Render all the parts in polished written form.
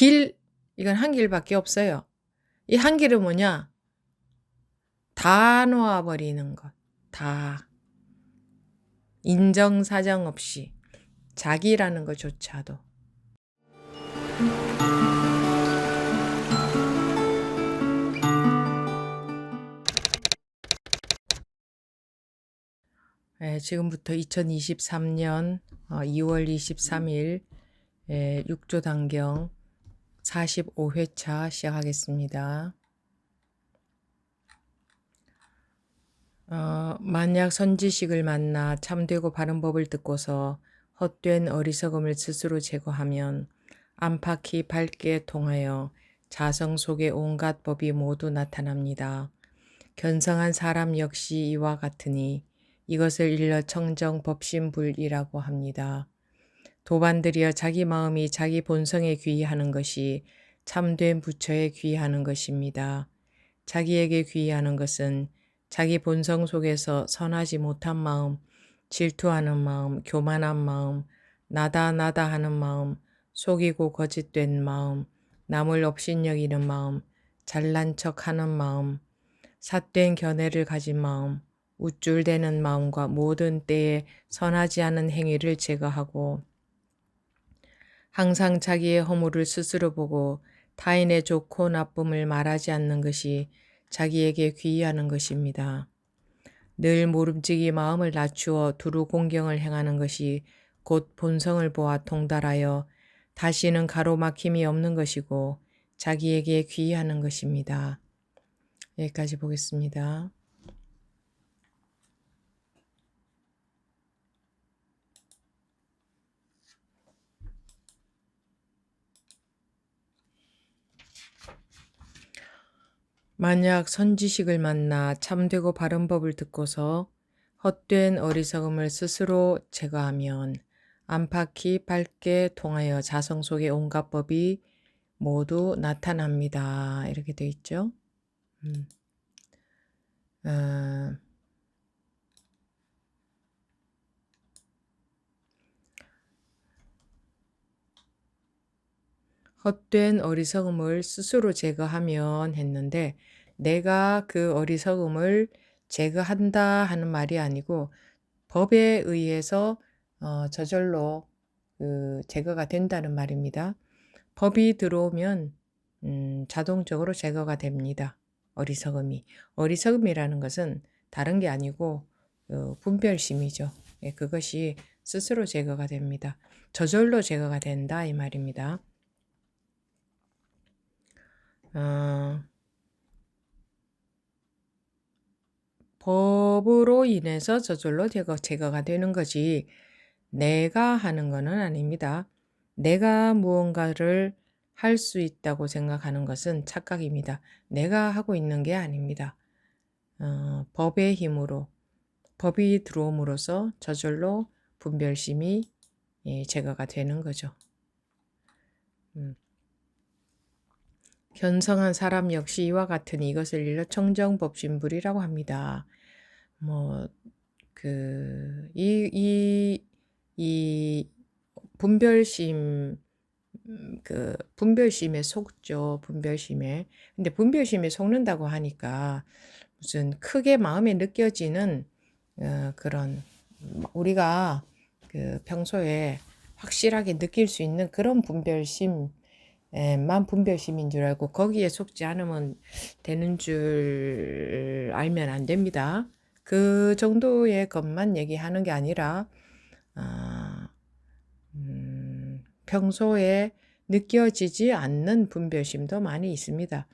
이건 한 길밖에 없어요. 이 한 길은 뭐냐? 다 놓아버리는 것. 다. 인정사정 없이. 자기라는 것조차도. 지금부터 2023년 2월 23일 6조단경 45회차 시작하겠습니다. 만약 선지식을 만나 참되고 바른 법을 듣고서 헛된 어리석음을 스스로 제거하면 안팎이 밝게 통하여 자성 속에 온갖 법이 모두 나타납니다. 견성한 사람 역시 이와 같으니 이것을 일러 청정법신불이라고 합니다. 도반들이여 자기 마음이 자기 본성에 귀의하는 것이 참된 부처에 귀의하는 것입니다. 자기에게 귀의하는 것은 자기 본성 속에서 선하지 못한 마음, 질투하는 마음, 교만한 마음, 나다 하는 마음, 속이고 거짓된 마음, 남을 업신여기는 마음, 잘난 척하는 마음, 삿된 견해를 가진 마음, 우쭐대는 마음과 모든 때에 선하지 않은 행위를 제거하고 항상 자기의 허물을 스스로 보고 타인의 좋고 나쁨을 말하지 않는 것이 자기에게 귀의하는 것입니다. 늘 모름지기 마음을 낮추어 두루 공경을 행하는 것이 곧 본성을 보아 통달하여 다시는 가로막힘이 없는 것이고 자기에게 귀의하는 것입니다. 여기까지 보겠습니다. 만약 선지식을 만나 참되고 바른 법을 듣고서 헛된 어리석음을 스스로 제거하면 안팎이 밝게 통하여 자성 속의 온갖 법이 모두 나타납니다. 이렇게 돼 있죠. 헛된 어리석음을 스스로 제거하면 했는데 내가 그 어리석음을 제거한다 하는 말이 아니고 법에 의해서 저절로 제거가 된다는 말입니다. 법이 들어오면 자동적으로 제거가 됩니다. 어리석음이. 어리석음이라는 것은 다른 게 아니고 분별심이죠. 예, 그것이 스스로 제거가 됩니다. 저절로 제거가 된다 이 말입니다. 법으로 인해서 저절로 제거가 되는 거지 내가 하는 거는 아닙니다. 내가 무언가를 할 수 있다고 생각하는 것은 착각입니다. 내가 하고 있는 게 아닙니다. 법의 힘으로 법이 들어옴으로써 저절로 분별심이 제거가 되는 거죠. 견성한 사람 역시 이와 같으니 이것을 일러 청정법신불이라고 합니다. 이 분별심, 분별심에 속죠. 분별심에. 근데 분별심에 속는다고 하니까 무슨 크게 마음에 느껴지는 그런 우리가 평소에 확실하게 느낄 수 있는 그런 분별심만 분별심인 줄 알고 거기에 속지 않으면 되는 줄 알면 안 됩니다. 그 정도의 것만 얘기하는 게 아니라 평소에 느껴지지 않는 분별심도 많이 있습니다.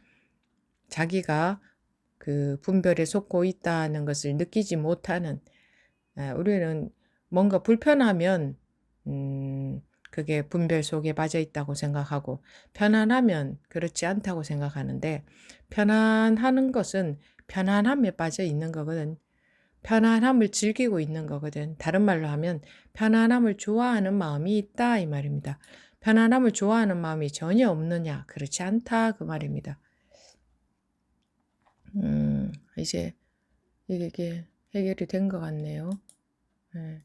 자기가 그 분별에 속고 있다는 것을 느끼지 못하는 우리는 뭔가 불편하면 그게 분별 속에 빠져 있다고 생각하고 편안하면 그렇지 않다고 생각하는데 편안하는 것은 편안함에 빠져 있는 거거든. 편안함을 즐기고 있는 거거든. 다른 말로 하면 편안함을 좋아하는 마음이 있다 이 말입니다. 편안함을 좋아하는 마음이 전혀 없느냐? 그렇지 않다 그 말입니다. 이제 이게 해결이 된 것 같네요. 네.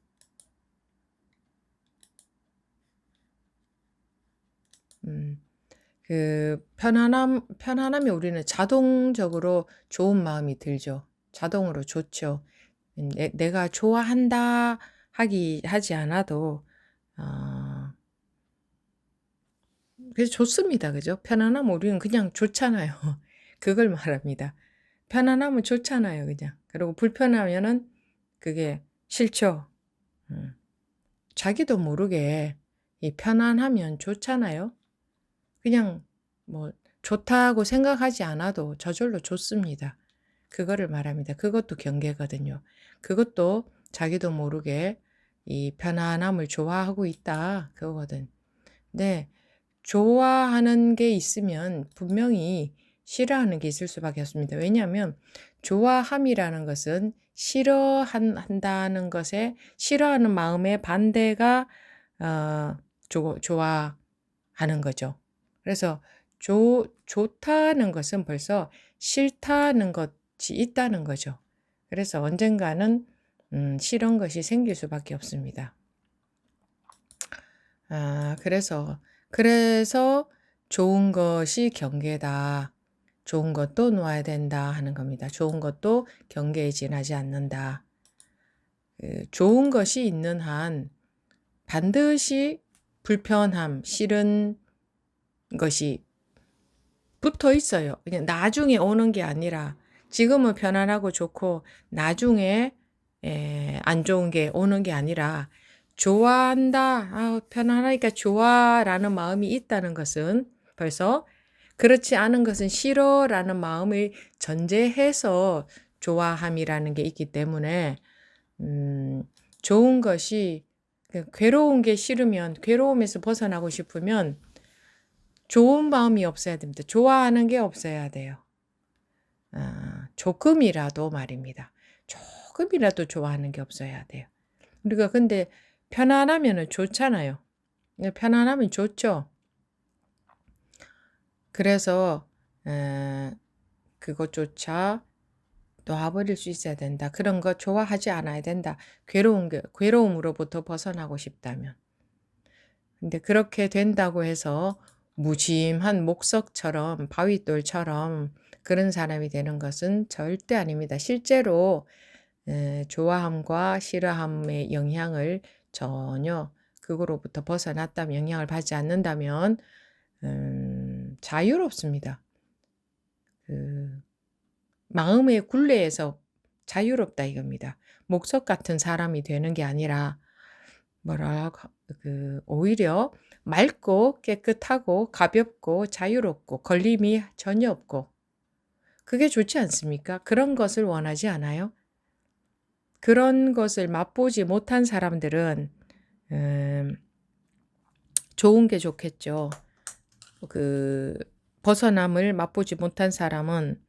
편안함이 우리는 자동적으로 좋은 마음이 들죠. 자동으로 좋죠. 내가 좋아한다 하지 않아도, 어, 그래서 좋습니다. 그죠? 편안함 우리는 그냥 좋잖아요. 그걸 말합니다. 편안함은 좋잖아요. 그냥. 그리고 불편하면은 그게 싫죠. 음. 자기도 모르게 이 편안하면 좋잖아요. 그냥 뭐 좋다고 생각하지 않아도 저절로 좋습니다. 그거를 말합니다. 그것도 경계거든요. 그것도 자기도 모르게 이 편안함을 좋아하고 있다. 그거거든. 네. 좋아하는 게 있으면 분명히 싫어하는 게 있을 수밖에 없습니다. 왜냐하면 좋아함이라는 것은 싫어한다는 것에 싫어하는 마음의 반대가 좋아하는 거죠. 그래서 좋다는 것은 벌써 싫다는 것이 있다는 거죠. 그래서 언젠가는 싫은 것이 생길 수밖에 없습니다. 그래서 좋은 것이 경계다. 좋은 것도 놓아야 된다 하는 겁니다. 좋은 것도 경계에 지나지 않는다. 좋은 것이 있는 한 반드시 불편함, 싫은 것이 붙어 있어요. 그냥 나중에 오는 게 아니라 지금은 편안하고 좋고 나중에 안 좋은 게 오는 게 아니라 좋아한다, 편안하니까 좋아라는 마음이 있다는 것은 벌써 그렇지 않은 것은 싫어라는 마음을 전제해서 좋아함이라는 게 있기 때문에 좋은 것이 괴로운 게 싫으면 괴로움에서 벗어나고 싶으면 좋은 마음이 없어야 됩니다. 좋아하는 게 없어야 돼요. 조금이라도 말입니다. 조금이라도 좋아하는 게 없어야 돼요. 우리가 근데 편안하면 좋잖아요. 편안하면 좋죠. 그래서 그것조차 놔버릴 수 있어야 된다. 그런 거 좋아하지 않아야 된다. 괴로움으로부터 벗어나고 싶다면. 근데 그렇게 된다고 해서 무심한 목석처럼 바위돌처럼 그런 사람이 되는 것은 절대 아닙니다. 실제로 좋아함과 싫어함의 영향을 전혀 그거로부터 벗어났다면 영향을 받지 않는다면 자유롭습니다. 마음의 굴레에서 자유롭다 이겁니다. 목석 같은 사람이 되는 게 아니라 오히려 맑고 깨끗하고 가볍고 자유롭고 걸림이 전혀 없고 그게 좋지 않습니까? 그런 것을 원하지 않아요? 그런 것을 맛보지 못한 사람들은 좋은 게 좋겠죠. 벗어남을 맛보지 못한 사람은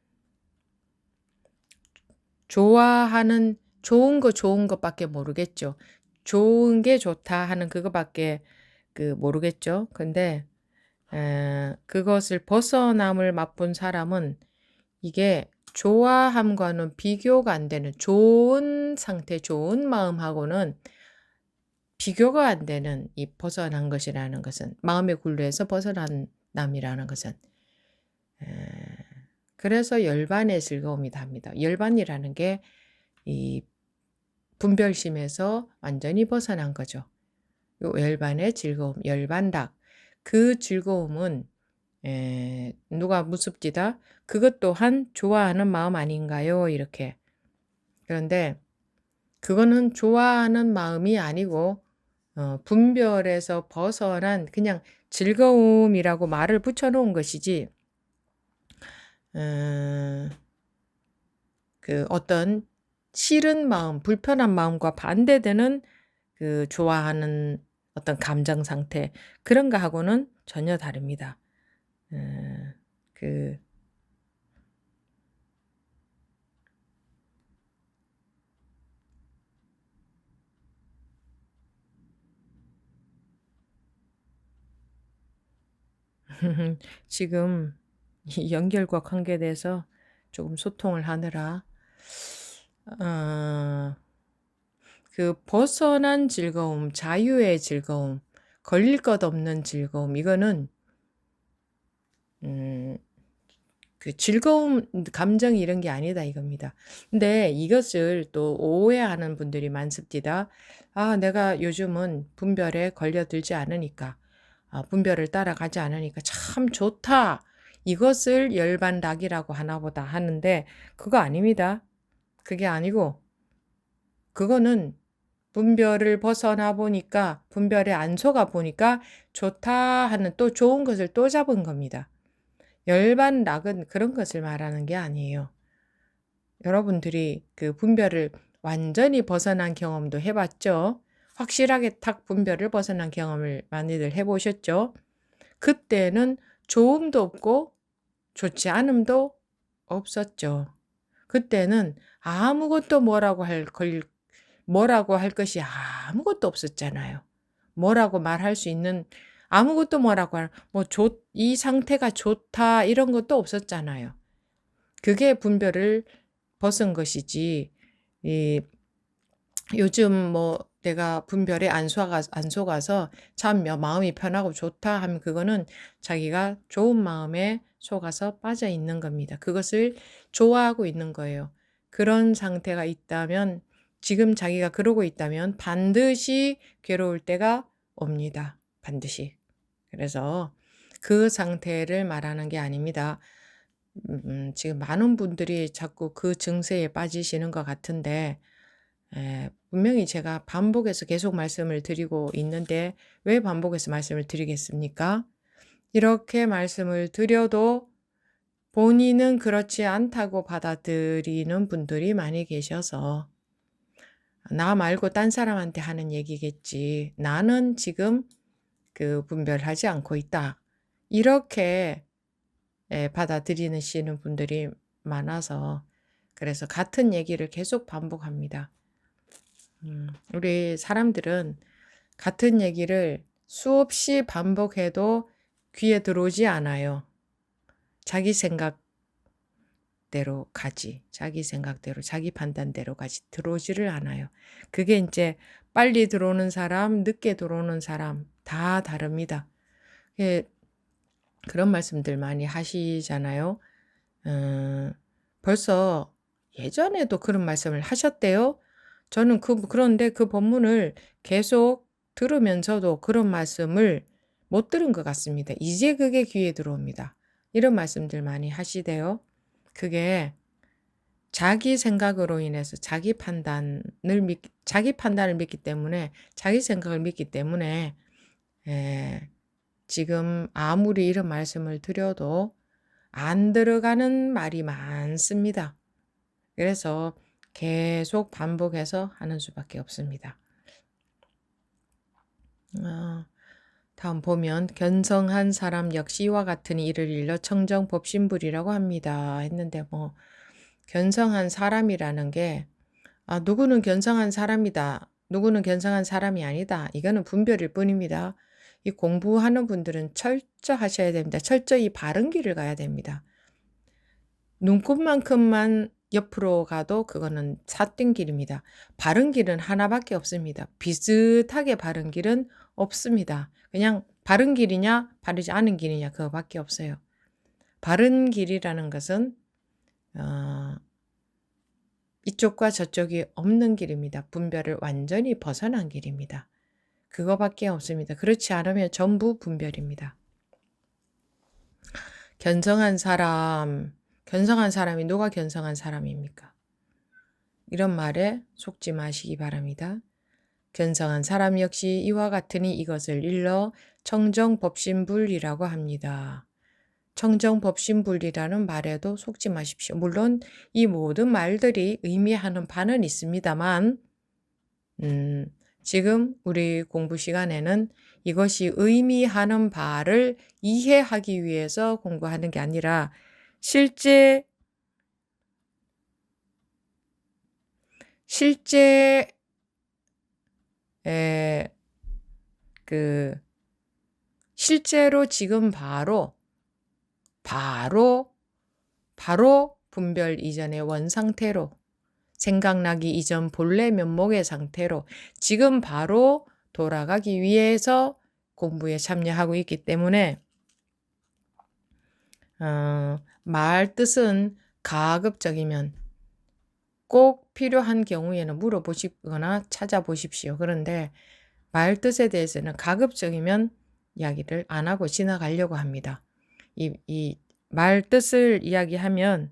좋아하는 좋은 것밖에 모르겠죠. 좋은 게 좋다 하는 그거밖에 모르겠죠. 근데 그것을 벗어남을 맛본 사람은 이게 좋아함과는 비교가 안 되는 좋은 상태, 좋은 마음하고는 비교가 안 되는 이 벗어난 것이라는 것은 마음의 굴레에서 벗어난 남이라는 것은 그래서 열반의 즐거움이 답니다. 열반이라는 게 이 분별심에서 완전히 벗어난 거죠. 요 열반의 즐거움, 열반락. 그 즐거움은 누가 무섭디다? 그것 또한 좋아하는 마음 아닌가요? 이렇게. 그런데 그거는 좋아하는 마음이 아니고 분별에서 벗어난 그냥 즐거움이라고 말을 붙여놓은 것이지 어떤 싫은 마음, 불편한 마음과 반대되는 좋아하는 어떤 감정 상태 그런 거하고는 전혀 다릅니다. 그 지금 이 연결과 관계돼서 조금 소통을 하느라 어, 벗어난 즐거움, 자유의 즐거움, 걸릴 것 없는 즐거움 이거는 그 즐거운 감정이 이런 게 아니다 이겁니다. 근데 이것을 또 오해하는 분들이 많습니다. 아, 내가 요즘은 분별에 걸려들지 않으니까, 분별을 따라가지 않으니까 참 좋다. 이것을 열반락이라고 하나 보다 하는데 그거 아닙니다. 그게 아니고 그거는 분별을 벗어나 보니까 분별에 안 속아 보니까 좋다 하는 또 좋은 것을 또 잡은 겁니다. 열반락은 그런 것을 말하는 게 아니에요. 여러분들이 그 분별을 완전히 벗어난 경험도 해봤죠? 확실하게 탁 분별을 벗어난 경험을 많이들 해보셨죠? 그때는 좋음도 없고 좋지 않음도 없었죠. 그때는 아무것도 뭐라고 할 것이 아무것도 없었잖아요. 뭐라고 말할 수 있는 아무것도 뭐라고 이 상태가 좋다 이런 것도 없었잖아요. 그게 분별을 벗은 것이지. 이 요즘 내가 분별에 안 속아서 참 마음이 편하고 좋다 하면 그거는 자기가 좋은 마음에 속아서 빠져 있는 겁니다. 그것을 좋아하고 있는 거예요. 그런 상태가 있다면 지금 자기가 그러고 있다면 반드시 괴로울 때가 옵니다. 반드시. 그래서 그 상태를 말하는 게 아닙니다. 지금 많은 분들이 자꾸 그 증세에 빠지시는 것 같은데 분명히 제가 반복해서 계속 말씀을 드리고 있는데 왜 반복해서 말씀을 드리겠습니까? 이렇게 말씀을 드려도 본인은 그렇지 않다고 받아들이는 분들이 많이 계셔서 나 말고 딴 사람한테 하는 얘기겠지. 나는 지금 그 분별하지 않고 있다. 이렇게 받아들이시는 분들이 많아서 그래서 같은 얘기를 계속 반복합니다. 우리 사람들은 같은 얘기를 수없이 반복해도 귀에 들어오지 않아요. 자기 생각대로 가지. 자기 생각대로, 자기 판단대로 가지. 들어오지를 않아요. 그게 이제 빨리 들어오는 사람, 늦게 들어오는 사람 다 다릅니다. 그런 말씀들 많이 하시잖아요. 벌써 예전에도 그런 말씀을 하셨대요. 저는 그런데 그 본문을 계속 들으면서도 그런 말씀을 못 들은 것 같습니다. 이제 그게 귀에 들어옵니다. 이런 말씀들 많이 하시대요. 그게 자기 생각으로 인해서 자기 판단을 믿기 때문에, 자기 생각을 믿기 때문에, 지금 아무리 이런 말씀을 드려도 안 들어가는 말이 많습니다. 그래서 계속 반복해서 하는 수밖에 없습니다. 다음 보면 견성한 사람 역시 이와 같은 일을 일러 청정법신불이라고 합니다. 했는데 견성한 사람이라는 게 누구는 견성한 사람이다. 누구는 견성한 사람이 아니다. 이거는 분별일 뿐입니다. 이 공부하는 분들은 철저하셔야 됩니다. 철저히 바른 길을 가야 됩니다. 눈곱만큼만 옆으로 가도 그거는 삿된 길입니다. 바른 길은 하나밖에 없습니다. 비슷하게 바른 길은 없습니다. 그냥 바른 길이냐 바르지 않은 길이냐 그거밖에 없어요. 바른 길이라는 것은 이쪽과 저쪽이 없는 길입니다. 분별을 완전히 벗어난 길입니다. 그거밖에 없습니다. 그렇지 않으면 전부 분별입니다. 견성한 사람이 누가 견성한 사람입니까? 이런 말에 속지 마시기 바랍니다. 견성한 사람 역시 이와 같으니 이것을 일러 청정법신불이라고 합니다. 청정법신불이라는 말에도 속지 마십시오. 물론 이 모든 말들이 의미하는 바는 있습니다만 지금 우리 공부 시간에는 이것이 의미하는 바를 이해하기 위해서 공부하는 게 아니라 실제 실제로 지금 바로 분별 이전의 원상태로 생각나기 이전 본래 면목의 상태로 지금 바로 돌아가기 위해서 공부에 참여하고 있기 때문에 말 뜻은 가급적이면 꼭 필요한 경우에는 물어보시거나 찾아보십시오. 그런데 말 뜻에 대해서는 가급적이면 이야기를 안 하고 지나가려고 합니다. 이 말 뜻을 이야기하면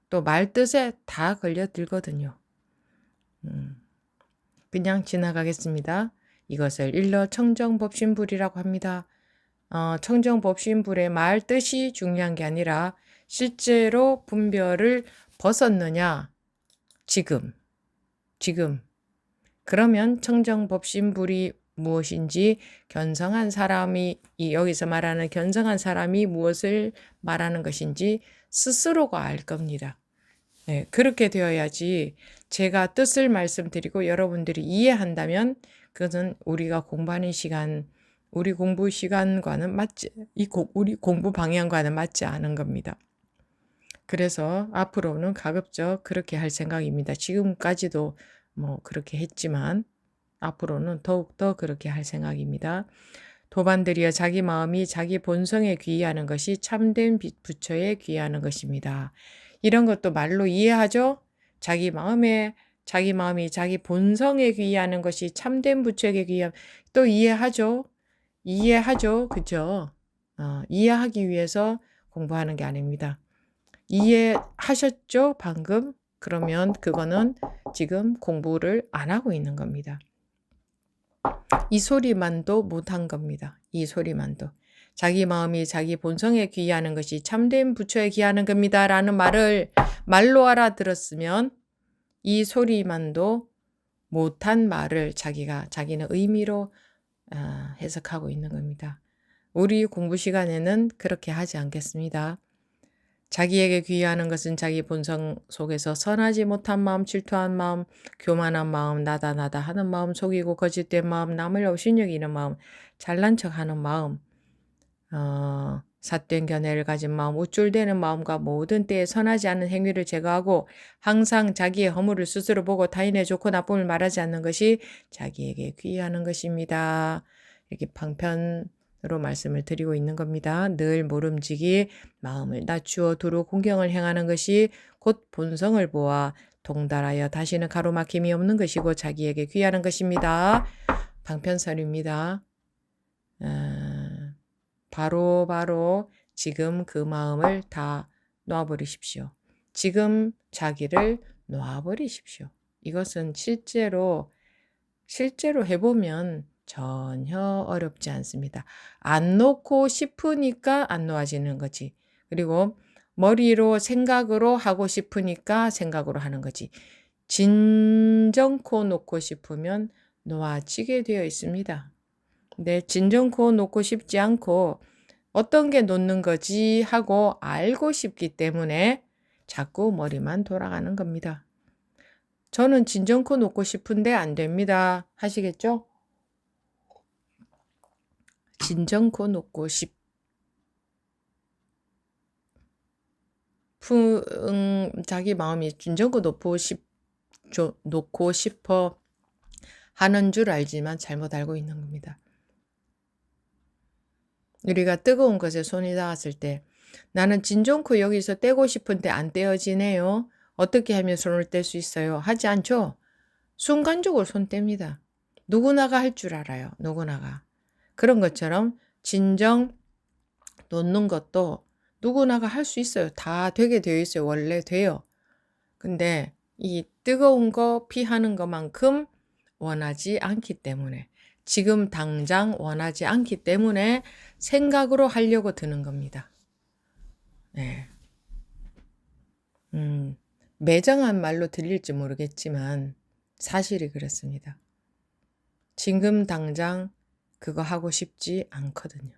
또 말 뜻에 다 걸려들거든요. 그냥 지나가겠습니다. 이것을 일러 청정법신불이라고 합니다. 청정법신불의 말 뜻이 중요한 게 아니라 실제로 분별을 벗었느냐, 지금. 그러면 청정법신불이 무엇인지 견성한 사람이, 여기서 말하는 견성한 사람이 무엇을 말하는 것인지 스스로가 알 겁니다. 네, 그렇게 되어야지 제가 뜻을 말씀드리고 여러분들이 이해한다면 그것은 우리가 공부하는 시간, 우리 공부 시간과는 우리 공부 방향과는 맞지 않은 겁니다. 그래서 앞으로는 가급적 그렇게 할 생각입니다. 지금까지도 뭐 그렇게 했지만 앞으로는 더욱더 그렇게 할 생각입니다. 도반들이여 자기 마음이 자기 본성에 귀의하는 것이 참된 부처에 귀의하는 것입니다. 이런 것도 말로 이해하죠? 자기 마음이 자기 본성에 귀의하는 것이 참된 부처에게 귀의함. 또 이해하죠? 그죠? 이해하기 위해서 공부하는 게 아닙니다. 이해하셨죠? 방금? 그러면 그거는 지금 공부를 안 하고 있는 겁니다. 이 소리만도 못한 겁니다. 이 소리만도. 자기 마음이 자기 본성에 귀의하는 것이 참된 부처에 귀의하는 겁니다. 라는 말을 말로 알아들었으면 이 소리만도 못한 말을 자기는 의미로 해석하고 있는 겁니다. 우리 공부 시간에는 그렇게 하지 않겠습니다. 자기에게 귀의하는 것은 자기 본성 속에서 선하지 못한 마음, 질투한 마음, 교만한 마음, 나다 하는 마음, 속이고 거짓된 마음, 남을 업신여기는 마음, 잘난 척하는 마음, 삿된 견해를 가진 마음, 우쭐대는 마음과 모든 때에 선하지 않은 행위를 제거하고 항상 자기의 허물을 스스로 보고 타인의 좋고 나쁨을 말하지 않는 것이 자기에게 귀의하는 것입니다. 이렇게 방편으로 말씀을 드리고 있는 겁니다. 늘 모름지기 마음을 낮추어 두루 공경을 행하는 것이 곧 본성을 보아 동달하여 다시는 가로막힘이 없는 것이고 자기에게 귀의하는 것입니다. 방편설입니다. 바로 지금 그 마음을 다 놓아버리십시오. 지금 자기를 놓아버리십시오. 이것은 실제로 해보면 전혀 어렵지 않습니다. 안 놓고 싶으니까 안 놓아지는 거지. 그리고 머리로 생각으로 하고 싶으니까 생각으로 하는 거지. 진정코 놓고 싶으면 놓아지게 되어 있습니다. 근데 진정코 놓고 싶지 않고 어떤 게 놓는 거지 하고 알고 싶기 때문에 자꾸 머리만 돌아가는 겁니다. 저는 진정코 놓고 싶은데 안 됩니다. 하시겠죠? 진정코 놓고 자기 마음이 진정코 놓고 싶어 하는 줄 알지만 잘못 알고 있는 겁니다. 우리가 뜨거운 것에 손이 닿았을 때 나는 진정코 여기서 떼고 싶은데 안 떼어지네요. 어떻게 하면 손을 뗄 수 있어요? 하지 않죠? 순간적으로 손 뗍니다. 누구나가 할 줄 알아요. 누구나가. 그런 것처럼 진정 놓는 것도 누구나가 할 수 있어요. 다 되게 되어 있어요. 원래 돼요. 근데 이 뜨거운 거 피하는 것만큼 원하지 않기 때문에 지금 당장 원하지 않기 때문에 생각으로 하려고 드는 겁니다. 네. 매정한 말로 들릴지 모르겠지만 사실이 그렇습니다. 지금 당장 그거 하고 싶지 않거든요.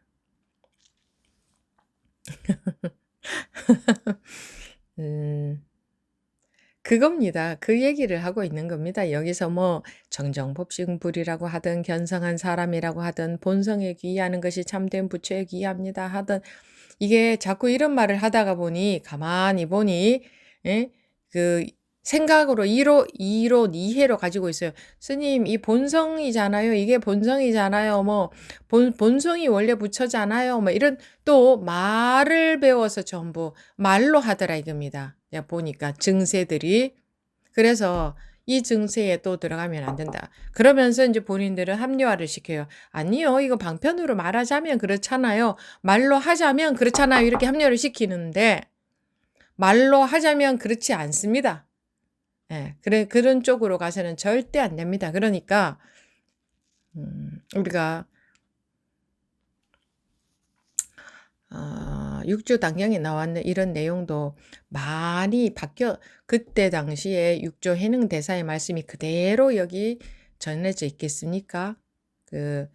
그겁니다. 그 얘기를 하고 있는 겁니다. 여기서 뭐 정정법신불이라고 하든 견성한 사람이라고 하든 본성에 귀의하는 것이 참된 부처에 귀의합니다 하든 이게 자꾸 이런 말을 하다가 보니 가만히 보니 그 생각으로 이해로 가지고 있어요. 스님, 이 본성이잖아요. 이게 본성이잖아요. 뭐, 본성이 원래 부처잖아요. 뭐, 이런 또 말을 배워서 전부 말로 하더라 이겁니다. 내가 보니까 증세들이. 그래서 이 증세에 또 들어가면 안 된다. 그러면서 이제 본인들은 합리화를 시켜요. 아니요, 이거 방편으로 말하자면 그렇잖아요. 말로 하자면 그렇잖아요. 이렇게 합리화를 시키는데, 말로 하자면 그렇지 않습니다. 예, 그런 쪽으로 가서는 절대 안 됩니다. 그러니까, 우리가, 육조 당경에 나왔는 이런 내용도 많이 그때 당시에 육조 해능 대사의 말씀이 그대로 여기 전해져 있겠습니까? 그,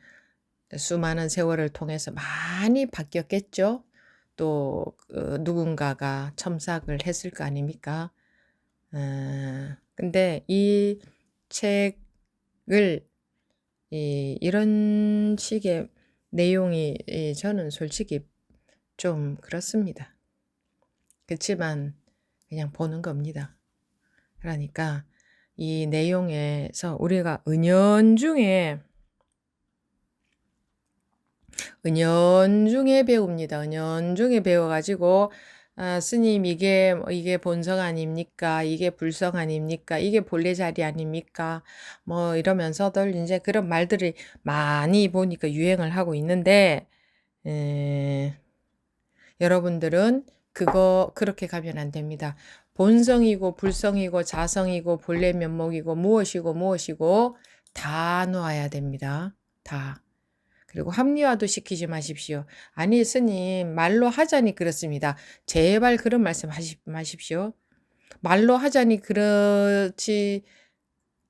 수많은 세월을 통해서 많이 바뀌었겠죠? 또, 누군가가 첨삭을 했을 거 아닙니까? 근데 이 책을 이런 식의 내용이 저는 솔직히 좀 그렇습니다. 그렇지만 그냥 보는 겁니다. 그러니까 이 내용에서 우리가 은연중에 배웁니다. 은연중에 배워가지고 스님 이게 본성 아닙니까? 이게 불성 아닙니까? 이게 본래 자리 아닙니까? 뭐 이러면서들 이제 그런 말들이 많이 보니까 유행을 하고 있는데 여러분들은 그렇게 가면 안 됩니다. 본성이고 불성이고 자성이고 본래 면목이고 무엇이고 다 놓아야 됩니다. 다. 그리고 합리화도 시키지 마십시오. 아니 스님 말로 하자니 그렇습니다. 제발 그런 말씀 마십시오. 말로 하자니 그렇지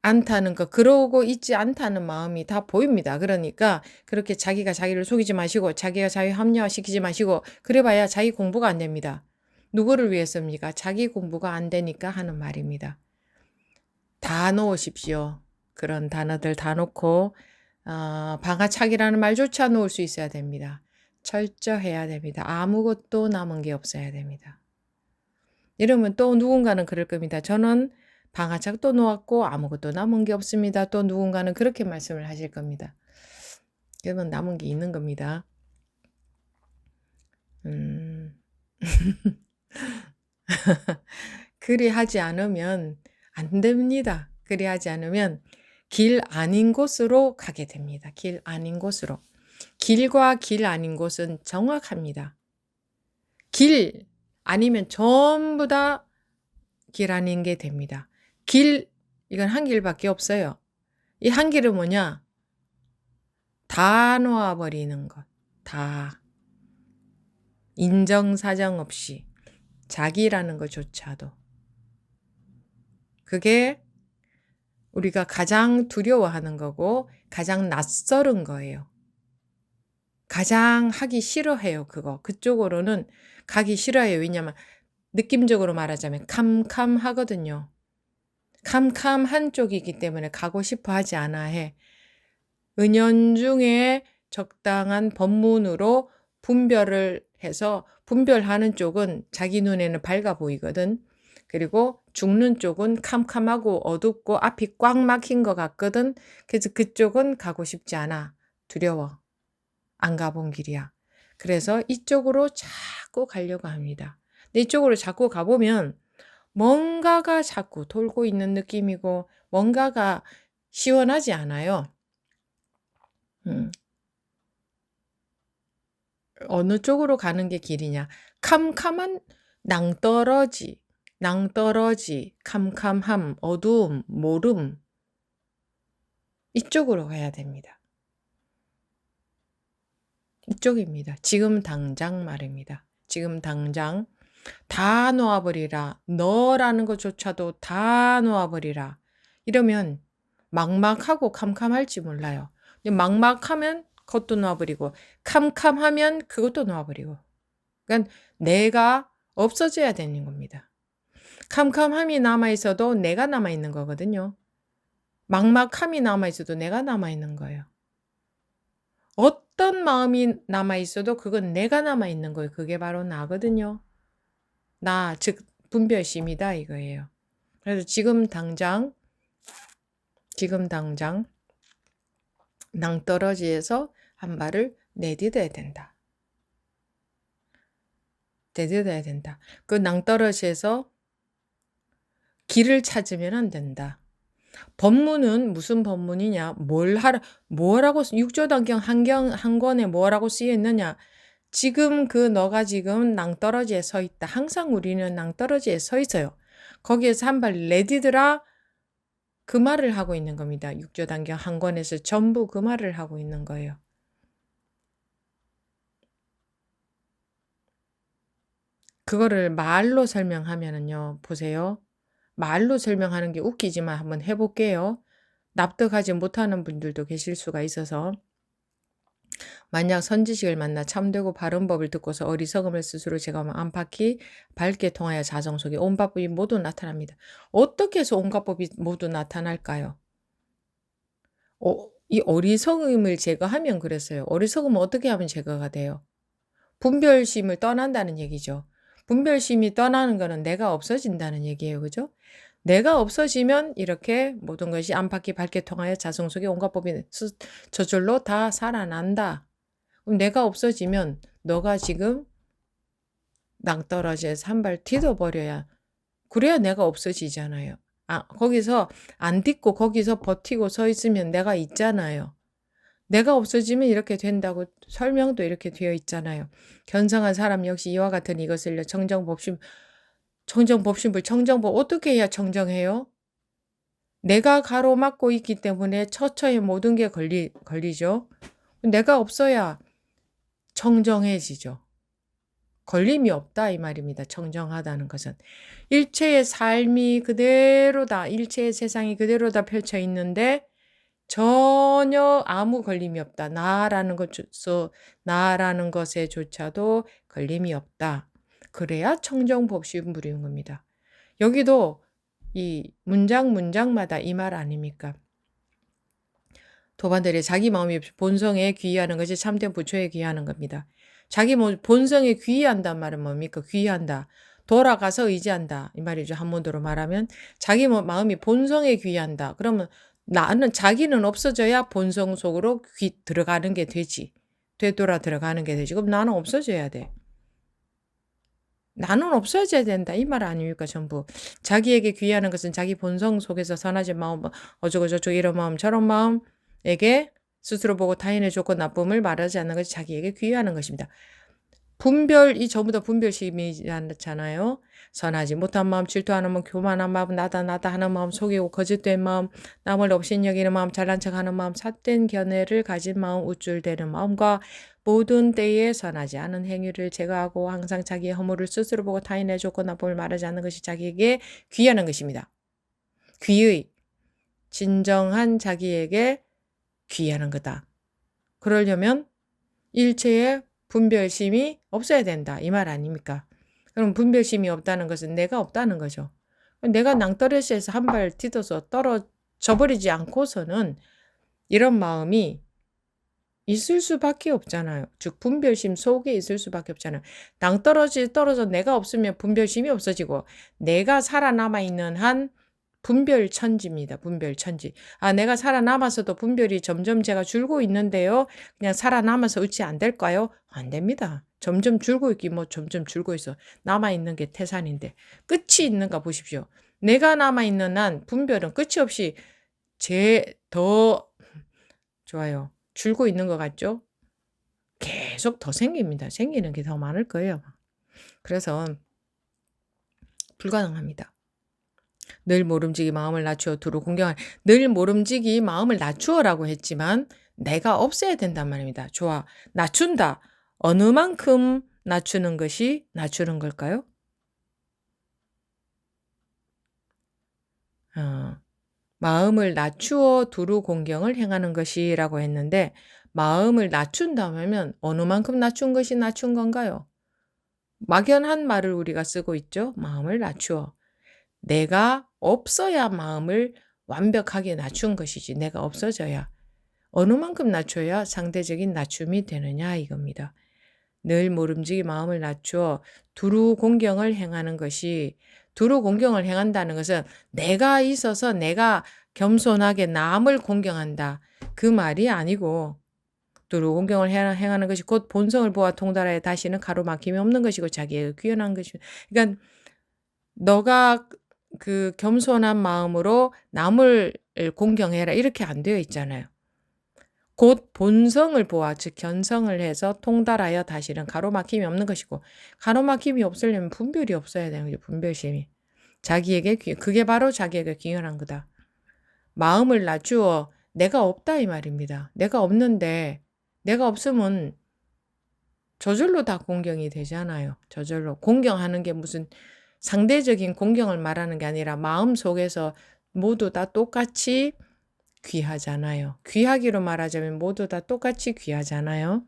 않다는 거, 그러고 있지 않다는 마음이 다 보입니다. 그러니까 그렇게 자기가 자기를 속이지 마시고 자기가 자기 합리화 시키지 마시고 그래봐야 자기 공부가 안 됩니다. 누구를 위해서입니까? 자기 공부가 안 되니까 하는 말입니다. 다 놓으십시오. 그런 단어들 다 놓고 방아차기라는 말조차 놓을 수 있어야 됩니다. 철저해야 됩니다. 아무것도 남은 게 없어야 됩니다. 이러면 또 누군가는 그럴 겁니다. 저는 방아착도 놓았고 아무것도 남은 게 없습니다. 또 누군가는 그렇게 말씀을 하실 겁니다. 그러면 남은 게 있는 겁니다. 그리 하지 않으면 안 됩니다. 그리 하지 않으면 길 아닌 곳으로 가게 됩니다. 길 아닌 곳으로. 길과 길 아닌 곳은 정확합니다. 길 아니면 전부 다 길 아닌 게 됩니다. 이건 한 길밖에 없어요. 이 한 길은 뭐냐? 다 놓아버리는 것. 다. 인정사정 없이. 자기라는 것조차도. 그게 우리가 가장 두려워하는 거고 가장 낯설은 거예요. 가장 하기 싫어해요. 그쪽으로는 가기 싫어해요. 왜냐하면 느낌적으로 말하자면 캄캄하거든요. 캄캄한 쪽이기 때문에 가고 싶어 하지 않아 해. 은연중에 적당한 법문으로 분별을 해서 분별하는 쪽은 자기 눈에는 밝아 보이거든. 그리고 죽는 쪽은 캄캄하고 어둡고 앞이 꽉 막힌 것 같거든. 그래서 그쪽은 가고 싶지 않아. 두려워. 안 가본 길이야. 그래서 이쪽으로 자꾸 가려고 합니다. 근데 이쪽으로 자꾸 가보면 뭔가가 자꾸 돌고 있는 느낌이고 뭔가가 시원하지 않아요. 어느 쪽으로 가는 게 길이냐? 캄캄한 낭떠러지, 캄캄함, 어두움, 모름 이쪽으로 가야 됩니다. 이쪽입니다. 지금 당장 말입니다. 지금 당장 다 놓아버리라. 너라는 것조차도 다 놓아버리라. 이러면 막막하고 캄캄할지 몰라요. 막막하면 그것도 놓아버리고 캄캄하면 그것도 놓아버리고. 그러니까 내가 없어져야 되는 겁니다. 캄캄함이 남아있어도 내가 남아있는 거거든요. 막막함이 남아있어도 내가 남아있는 거예요. 어떤 마음이 남아있어도 그건 내가 남아있는 거예요. 그게 바로 나거든요. 나, 즉 분별심이다 이거예요. 그래서 지금 당장 낭떠러지에서 한 발을 내딛어야 된다. 내딛어야 된다. 그 낭떠러지에서 길을 찾으면 안 된다. 법문은 무슨 법문이냐? 뭐라고 육조단경 한 권에 뭐라고 쓰여 있느냐? 지금 너가 지금 낭떠러지에 서 있다. 항상 우리는 낭떠러지에 서 있어요. 거기에서 한 발 내디드라 그 말을 하고 있는 겁니다. 육조단경 한 권에서 전부 그 말을 하고 있는 거예요. 그거를 말로 설명하면은요. 보세요. 말로 설명하는 게 웃기지만 한번 해볼게요. 납득하지 못하는 분들도 계실 수가 있어서 만약 선지식을 만나 참되고 바른 법을 듣고서 어리석음을 스스로 제거하면 안팎이 밝게 통하여 자성 속에 온갖 법이 모두 나타납니다. 어떻게 해서 온갖 법이 모두 나타날까요? 이 어리석음을 제거하면 그랬어요. 어리석음은 어떻게 하면 제거가 돼요? 분별심을 떠난다는 얘기죠. 분별심이 떠나는 거는 내가 없어진다는 얘기예요. 그죠? 내가 없어지면 이렇게 모든 것이 안팎이 밝게 통하여 자성 속에 온갖 법이 저절로 다 살아난다. 그럼 내가 없어지면 너가 지금 낭떠러지에서 한 발 디뎌버려야 그래야 내가 없어지잖아요. 거기서 안 딛고 거기서 버티고 서 있으면 내가 있잖아요. 내가 없어지면 이렇게 된다고 설명도 이렇게 되어 있잖아요. 견성한 사람 역시 이와 같은 이것을 정정법신불 정정법 어떻게 해야 정정해요? 내가 가로막고 있기 때문에 처처에 모든 게 걸리죠. 내가 없어야 정정해지죠. 걸림이 없다 이 말입니다. 정정하다는 것은. 일체의 삶이 그대로다. 일체의 세상이 그대로다 펼쳐 있는데 전혀 아무 걸림이 없다. 나라는 것에조차도 걸림이 없다. 그래야 청정법신불인 겁니다. 여기도 이 문장마다 이 말 아닙니까? 도반들이 자기 마음이 본성에 귀의하는 것이 참된 부처에 귀의하는 겁니다. 자기 본성에 귀의한단 말은 뭡니까? 귀의한다. 돌아가서 의지한다. 이 말이죠. 한문으로 말하면 자기 마음이 본성에 귀의한다. 그러면 자기는 없어져야 본성 속으로 들어가는 게 되지. 되돌아 들어가는 게 되지. 그럼 나는 없어져야 돼. 나는 없어져야 된다. 이 말 아닙니까? 전부. 자기에게 귀의하는 것은 자기 본성 속에서 선하지 마음, 어쩌고저쩌고 이런 마음 저런 마음에게 스스로 보고 타인의 좋고 나쁨을 말하지 않는 것이 자기에게 귀의하는 것입니다. 분별이 전부 다 분별심이잖아요. 선하지 못한 마음, 질투하는 마음, 교만한 마음, 나다 하는 마음, 속이고 거짓된 마음, 남을 업신여기는 마음, 잘난 척하는 마음, 삿된 견해를 가진 마음, 우쭐대는 마음과 모든 때에 선하지 않은 행위를 제거하고 항상 자기의 허물을 스스로 보고 타인의 좋고 나쁨을 말하지 않는 것이 자기에게 귀의하는 것입니다. 귀의, 진정한 자기에게 귀의하는 거다. 그러려면 일체의 분별심이 없어야 된다. 이 말 아닙니까? 그럼 분별심이 없다는 것은 내가 없다는 거죠. 내가 낭떠러지에서 한 발 디뎌서 떨어져 버리지 않고서는 이런 마음이 있을 수밖에 없잖아요. 즉 분별심 속에 있을 수밖에 없잖아요. 떨어져 내가 없으면 분별심이 없어지고 내가 살아남아 있는 한 분별천지입니다. 분별천지. 내가 살아남아서도 분별이 점점 제가 줄고 있는데요. 그냥 살아남아서 어찌 안 될까요? 안 됩니다. 점점 줄고 있기 점점 줄고 있어. 남아있는 게 태산인데. 끝이 있는가 보십시오. 내가 남아있는 한 분별은 끝이 없이 더 좋아요. 줄고 있는 것 같죠? 계속 더 생깁니다. 생기는 게 더 많을 거예요. 그래서 불가능합니다. 늘 모름지기 마음을 낮추어 두루 공경할 늘 모름지기 마음을 낮추어라고 했지만 내가 없애야 된단 말입니다. 좋아. 낮춘다. 어느 만큼 낮추는 것이 낮추는 걸까요? 마음을 낮추어 두루 공경을 행하는 것이라고 했는데 마음을 낮춘다면 어느 만큼 낮춘 것이 낮춘 건가요? 막연한 말을 우리가 쓰고 있죠. 마음을 낮추어. 내가 없어야 마음을 완벽하게 낮춘 것이지 내가 없어져야 어느 만큼 낮춰야 상대적인 낮춤이 되느냐 이겁니다. 늘 모름지기 마음을 낮추어 두루 공경을 행하는 것이 두루 공경을 행한다는 것은 내가 있어서 내가 겸손하게 남을 공경한다. 그 말이 아니고 두루 공경을 행하는 것이 곧 본성을 보아 통달하여 다시는 가로막힘이 없는 것이고 자기의 귀현한 것이. 그러니까 너가 그 겸손한 마음으로 남을 공경해라 이렇게 안 되어 있잖아요. 곧 본성을 보아 즉 견성을 해서 통달하여 다시는 가로막힘이 없는 것이고 가로막힘이 없으려면 분별이 없어야 되는 거죠. 분별심이. 자기에게 그게 바로 자기에게 귀현한 거다. 마음을 낮추어 내가 없다 이 말입니다. 내가 없는데 내가 없으면 저절로 다 공경이 되잖아요. 저절로. 공경하는 게 무슨 상대적인 공경을 말하는 게 아니라 마음 속에서 모두 다 똑같이 귀하잖아요. 귀하기로 말하자면 모두 다 똑같이 귀하잖아요.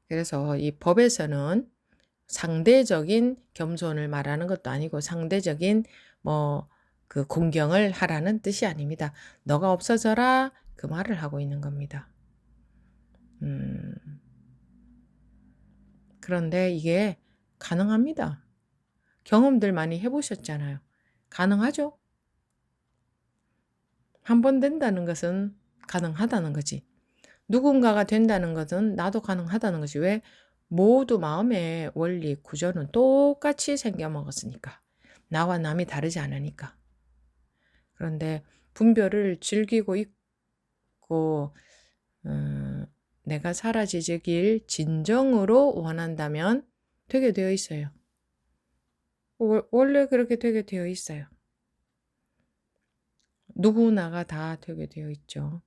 그래서 이 법에서는 상대적인 겸손을 말하는 것도 아니고 상대적인 그 공경을 하라는 뜻이 아닙니다. 너가 없어져라 그 말을 하고 있는 겁니다. 그런데 이게 가능합니다. 경험들 많이 해보셨잖아요. 가능하죠? 한 번 된다는 것은 가능하다는 거지. 누군가가 된다는 것은 나도 가능하다는 것이. 왜? 모두 마음의 원리, 구조는 똑같이 생겨먹었으니까. 나와 남이 다르지 않으니까. 그런데 분별을 즐기고 있고 내가 사라지길 진정으로 원한다면 되게 되어 있어요. 원래 그렇게 되게 되어 있어요. 누구나가 다 되게 되어 있죠.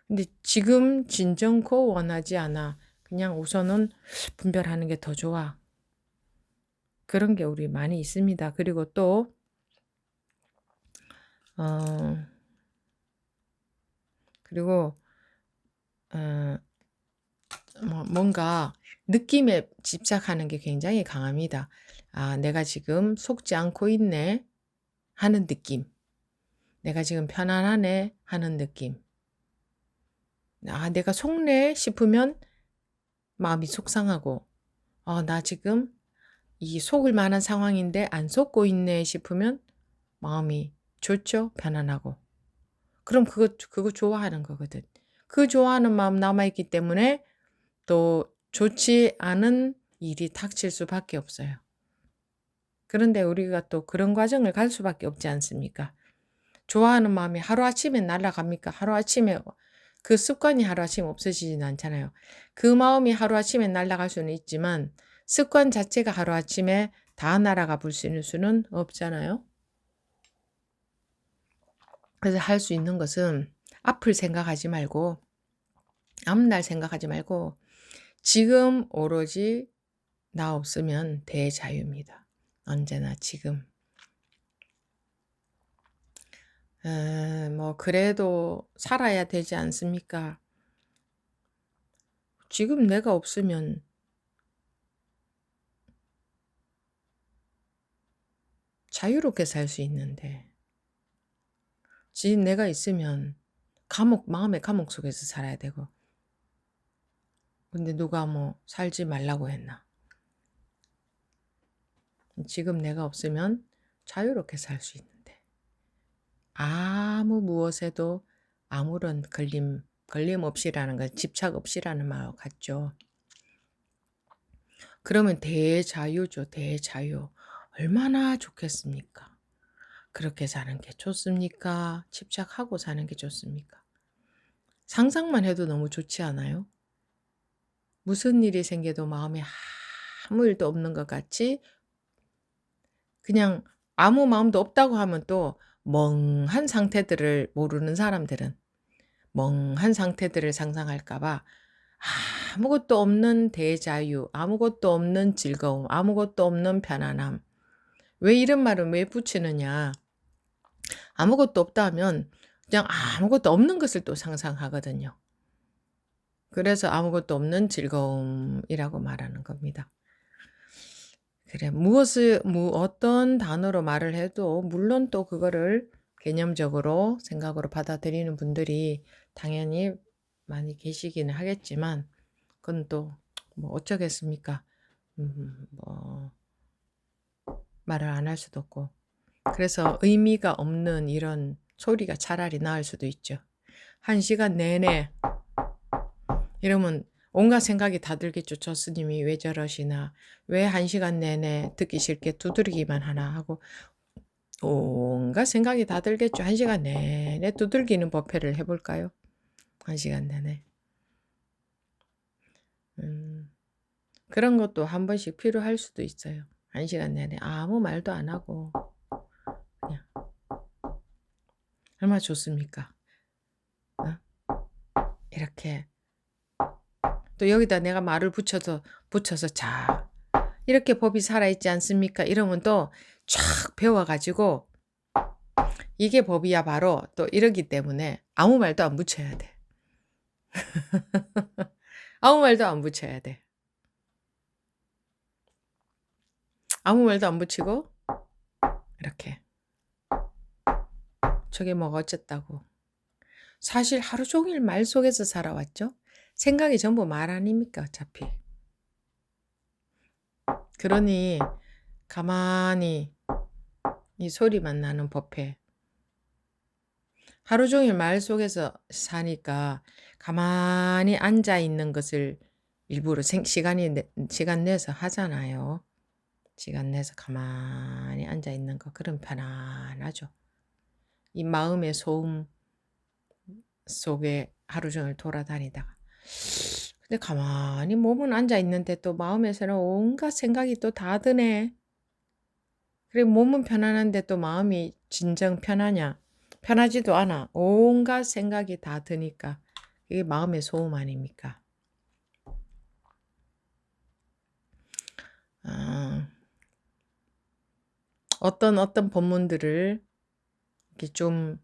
근데 지금 진정코 원하지 않아. 그냥 우선은 분별하는 게 더 좋아. 그런 게 우리 많이 있습니다. 그리고 또 뭔가 느낌에 집착하는 게 굉장히 강합니다. 아, 내가 지금 속지 않고 있네 하는 느낌. 내가 지금 편안하네 하는 느낌. 아, 내가 속네 싶으면 마음이 속상하고, 나 지금 이 속을 만한 상황인데 안 속고 있네 싶으면 마음이 좋죠? 편안하고. 그럼 그거 좋아하는 거거든. 그 좋아하는 마음 남아있기 때문에 또 좋지 않은 일이 닥칠 수밖에 없어요. 그런데 우리가 또 그런 과정을 갈 수밖에 없지 않습니까? 좋아하는 마음이 하루아침에 날아갑니까? 하루아침에 그 습관이 하루아침에 없어지진 않잖아요. 그 마음이 하루아침에 날아갈 수는 있지만 습관 자체가 하루아침에 다 날아가 볼 수 있는 수는 없잖아요. 그래서 할 수 있는 것은 앞을 생각하지 말고 앞날 생각하지 말고 지금 오로지 나 없으면 대자유입니다. 언제나 지금. 그래도 살아야 되지 않습니까? 지금 내가 없으면 자유롭게 살 수 있는데 지금 내가 있으면 마음의 감옥 속에서 살아야 되고 근데 누가 살지 말라고 했나? 지금 내가 없으면 자유롭게 살 수 있는데 아무 무엇에도 아무런 걸림 없이라는 건 집착 없이라는 말 같죠. 그러면 대자유죠. 대자유. 얼마나 좋겠습니까? 그렇게 사는 게 좋습니까? 집착하고 사는 게 좋습니까? 상상만 해도 너무 좋지 않아요? 무슨 일이 생겨도 마음에 아무 일도 없는 것 같이 그냥 아무 마음도 없다고 하면 또 멍한 상태들을 모르는 사람들은 멍한 상태들을 상상할까 봐 아무것도 없는 대자유, 아무것도 없는 즐거움, 아무것도 없는 편안함. 왜 이런 말은 왜 붙이느냐? 아무것도 없다 하면 그냥 아무것도 없는 것을 또 상상하거든요. 그래서 아무것도 없는 즐거움이라고 말하는 겁니다. 그래, 어떤 단어로 말을 해도 물론 또 그거를 개념적으로 생각으로 받아들이는 분들이 당연히 많이 계시기는 하겠지만 그건 또 어쩌겠습니까? 뭐 말을 안 할 수도 없고. 그래서 의미가 없는 이런 소리가 차라리 나을 수도 있죠. 1시간 내내 이러면 온갖 생각이 다 들겠죠. 저 스님이 왜 저러시나, 왜 1시간 내내 듣기 싫게 두드리기만 하나 하고 온갖 생각이 다 들겠죠. 1시간 내내 두들기는 법회를 해볼까요? 1시간 내내. 그런 것도 한 번씩 필요할 수도 있어요. 1시간 내내 아무 말도 안 하고 그냥. 얼마나 좋습니까? 이렇게 또 여기다 내가 말을 붙여서 자, 이렇게 법이 살아있지 않습니까? 이러면 또 쫙 배워가지고 이게 법이야 바로 또 이러기 때문에 아무 말도 안 붙여야 돼. 아무 말도 안 붙여야 돼. 아무 말도 안 붙이고 이렇게 저게 뭐가 어쨌다고. 사실 하루 종일 말 속에서 살아왔죠. 생각이 전부 말 아닙니까 어차피. 그러니 가만히 이 소리만 나는 법회. 하루 종일 말 속에서 사니까 가만히 앉아 있는 것을 일부러 시간 내서 하잖아요. 시간 내서 가만히 앉아 있는 거 그럼 편안하죠. 이 마음의 소음 속에 하루 종일 돌아다니다가 근데 가만히 몸은 앉아 있는데 또 마음에서는 온갖 생각이 또 다 드네. 그래 몸은 편안한데 또 마음이 진정 편하냐? 편하지도 않아. 온갖 생각이 다 드니까 이게 마음의 소음 아닙니까? 어떤 법문들을 이렇게 좀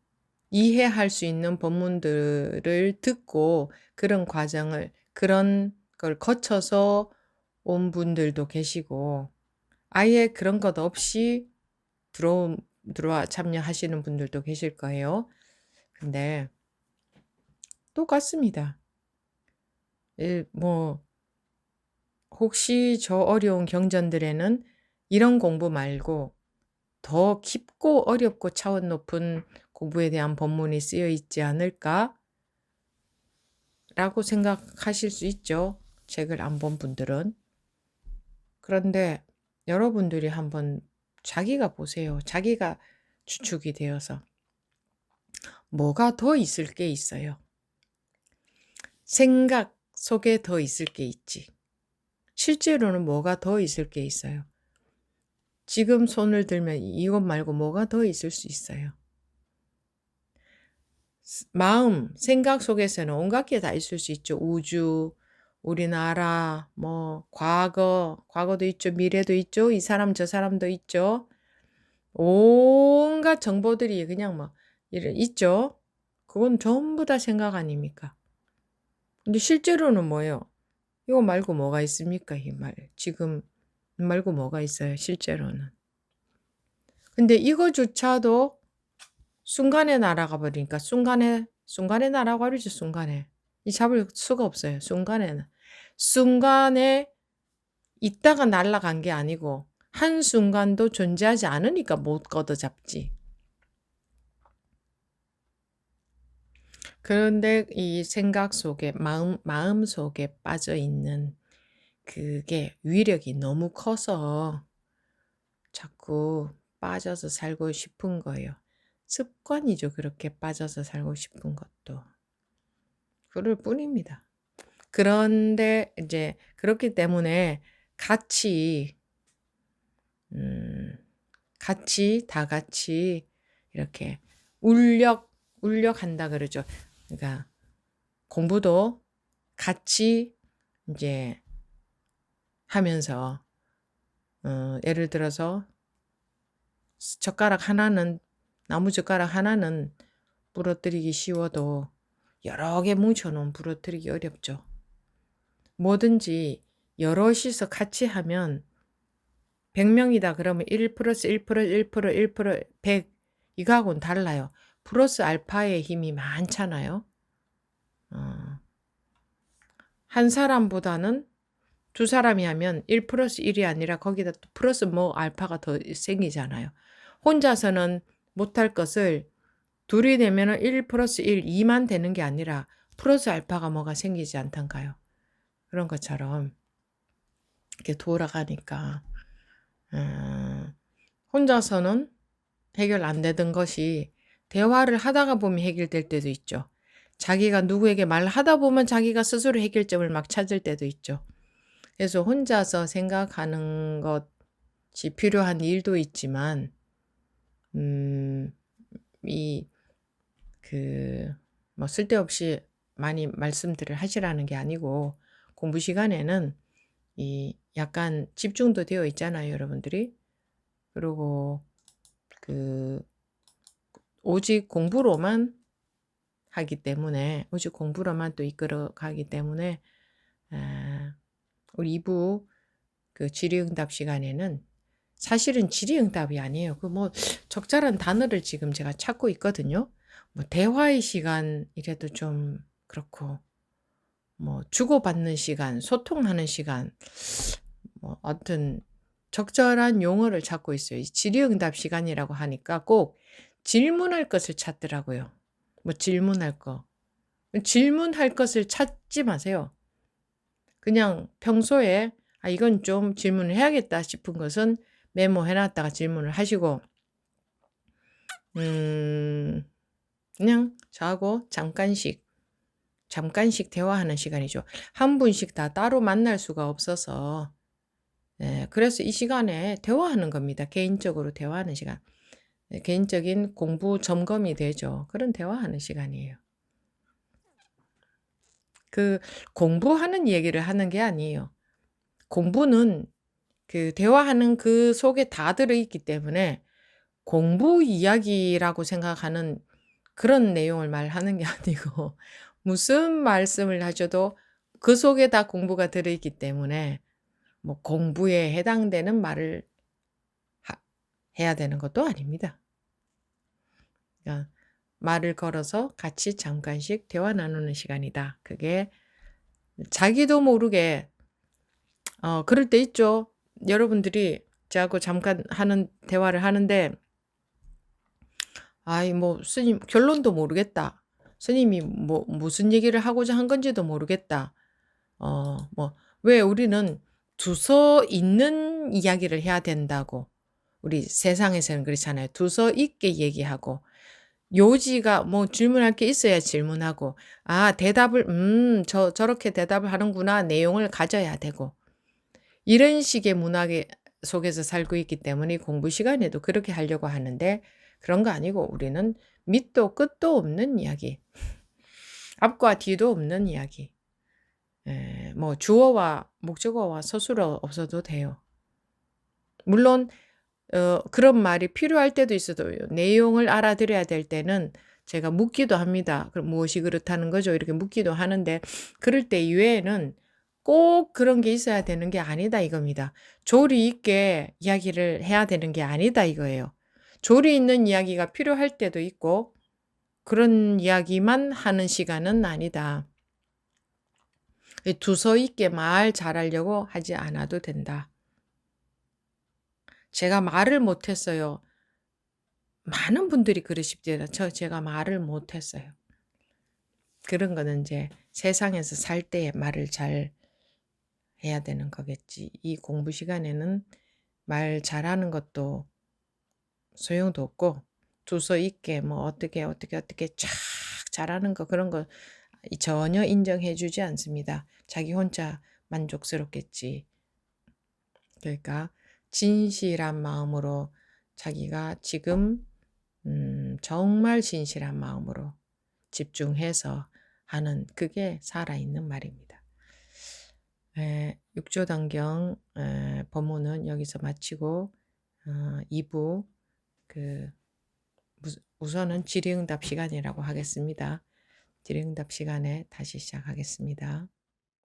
이해할 수 있는 법문들을 듣고 그런 걸 거쳐서 온 분들도 계시고 아예 그런 것 없이 들어와 참여하시는 분들도 계실 거예요. 근데 똑같습니다. 뭐 혹시 저 어려운 경전들에는 이런 공부 말고 더 깊고 어렵고 차원 높은 공부에 대한 법문이 쓰여 있지 않을까? 라고 생각하실 수 있죠. 책을 안 본 분들은. 그런데 여러분들이 한번 자기가 보세요. 자기가 주축이 되어서. 뭐가 더 있을 게 있어요. 생각 속에 더 있을 게 있지. 실제로는 뭐가 더 있을 게 있어요. 지금 손을 들면 이것 말고 뭐가 더 있을 수 있어요. 마음, 생각 속에서는 온갖 게 다 있을 수 있죠. 우주, 우리나라, 뭐 과거도 있죠. 미래도 있죠. 이 사람 저 사람도 있죠. 온갖 정보들이 그냥 막 있죠. 그건 전부 다 생각 아닙니까? 근데 실제로는 뭐예요? 이거 말고 뭐가 있습니까? 지금 말고 뭐가 있어요? 실제로는. 근데 이거조차도 순간에 날아가 버리니까 순간에 날아가 버리죠. 순간에. 이 잡을 수가 없어요. 순간에 있다가 날아간 게 아니고 한순간도 존재하지 않으니까 못 걷어 잡지. 그런데 이 생각 속에 마음 속에 빠져 있는 그게 위력이 너무 커서 자꾸 빠져서 살고 싶은 거예요. 습관이죠. 그렇게 빠져서 살고 싶은 것도. 그럴 뿐입니다. 그런데 이제 그렇기 때문에 같이 다 같이 이렇게 울력한다 그러죠. 그러니까 공부도 같이 이제 하면서 예를 들어서 나무 젓가락 하나는 부러뜨리기 쉬워도 여러 개 뭉쳐놓으면 부러뜨리기 어렵죠. 뭐든지 여럿이서 같이 하면 100명이다 그러면 1 플러스 1 플러스 1 플러스 1 플러스 100 이거하고는 달라요. 플러스 알파의 힘이 많잖아요. 한 사람보다는 두 사람이 하면 1 플러스 1이 아니라 거기다 또 플러스 뭐 알파가 더 생기잖아요. 혼자서는 못할 것을 둘이 되면은 1 플러스 1, 2만 되는 게 아니라 플러스 알파가 뭐가 생기지 않던가요? 그런 것처럼 이렇게 돌아가니까 혼자서는 해결 안 되던 것이 대화를 하다가 보면 해결될 때도 있죠. 자기가 누구에게 말하다 보면 자기가 스스로 해결점을 막 찾을 때도 있죠. 그래서 혼자서 생각하는 것이 필요한 일도 있지만 이 뭐 쓸데없이 많이 말씀들을 하시라는 게 아니고 공부 시간에는 이 약간 집중도 되어 있잖아요, 여러분들이. 그리고 오직 공부로만 하기 때문에 오직 공부로만 또 이끌어 가기 때문에 우리 2부 질의응답 시간에는 사실은 질의응답이 아니에요. 뭐 적절한 단어를 지금 제가 찾고 있거든요. 뭐 대화의 시간 이래도 좀 그렇고 뭐 주고받는 시간, 소통하는 시간 뭐 어떤 적절한 용어를 찾고 있어요. 질의응답 시간이라고 하니까 꼭 질문할 것을 찾더라고요. 뭐 질문할 거. 질문할 것을 찾지 마세요. 그냥 평소에 이건 좀 질문을 해야겠다 싶은 것은 메모해 놨다가 질문을 하시고 그냥 저하고 잠깐씩 대화하는 시간이죠. 한 분씩 다 따로 만날 수가 없어서 그래서 이 시간에 대화하는 겁니다. 개인적으로 대화하는 시간. 개인적인 공부 점검이 되죠. 그런 대화하는 시간이에요. 공부하는 얘기를 하는 게 아니에요. 공부는 대화하는 그 속에 다 들어있기 때문에 공부 이야기라고 생각하는 그런 내용을 말하는 게 아니고 무슨 말씀을 하셔도 그 속에 다 공부가 들어있기 때문에 뭐 공부에 해당되는 말을 해야 되는 것도 아닙니다. 그러니까 말을 걸어서 같이 잠깐씩 대화 나누는 시간이다. 그게 자기도 모르게 그럴 때 있죠. 여러분들이 저하고 잠깐 대화를 하는데 뭐 스님 결론도 모르겠다. 스님이 뭐 무슨 얘기를 하고자 한 건지도 모르겠다. 뭐 왜 우리는 두서 있는 이야기를 해야 된다고. 우리 세상에서는 그렇잖아요. 두서 있게 얘기하고 요지가 뭐 질문할 게 있어야 질문하고 대답을 저렇게 대답을 하는구나 내용을 가져야 되고 이런 식의 문화 속에서 살고 있기 때문에 공부 시간에도 그렇게 하려고 하는데 그런 거 아니고 우리는 밑도 끝도 없는 이야기, 앞과 뒤도 없는 이야기, 뭐 주어와 목적어와 서술어 없어도 돼요. 물론 그런 말이 필요할 때도 있어도 내용을 알아들어야 될 때는 제가 묻기도 합니다. 그럼 무엇이 그렇다는 거죠? 이렇게 묻기도 하는데 그럴 때 이외에는 꼭 그런 게 있어야 되는 게 아니다 이겁니다. 조리 있게 이야기를 해야 되는 게 아니다 이거예요. 조리 있는 이야기가 필요할 때도 있고 그런 이야기만 하는 시간은 아니다. 두서 있게 말 잘하려고 하지 않아도 된다. 제가 말을 못했어요. 많은 분들이 그러십니다. 제가 말을 못했어요. 그런 거는 이제 세상에서 살 때에 말을 잘 해야 되는 거겠지. 이 공부 시간에는 말 잘하는 것도 소용도 없고 두서 있게 뭐 어떻게 쫙 잘하는 거 그런 거 전혀 인정해 주지 않습니다. 자기 혼자 만족스럽겠지. 그러니까 진실한 마음으로 자기가 지금 정말 진실한 마음으로 집중해서 하는 그게 살아있는 말입니다. 6조단경 법문은 여기서 마치고 2부 우선은 질의응답 시간이라고 하겠습니다. 질의응답 시간에 다시 시작하겠습니다.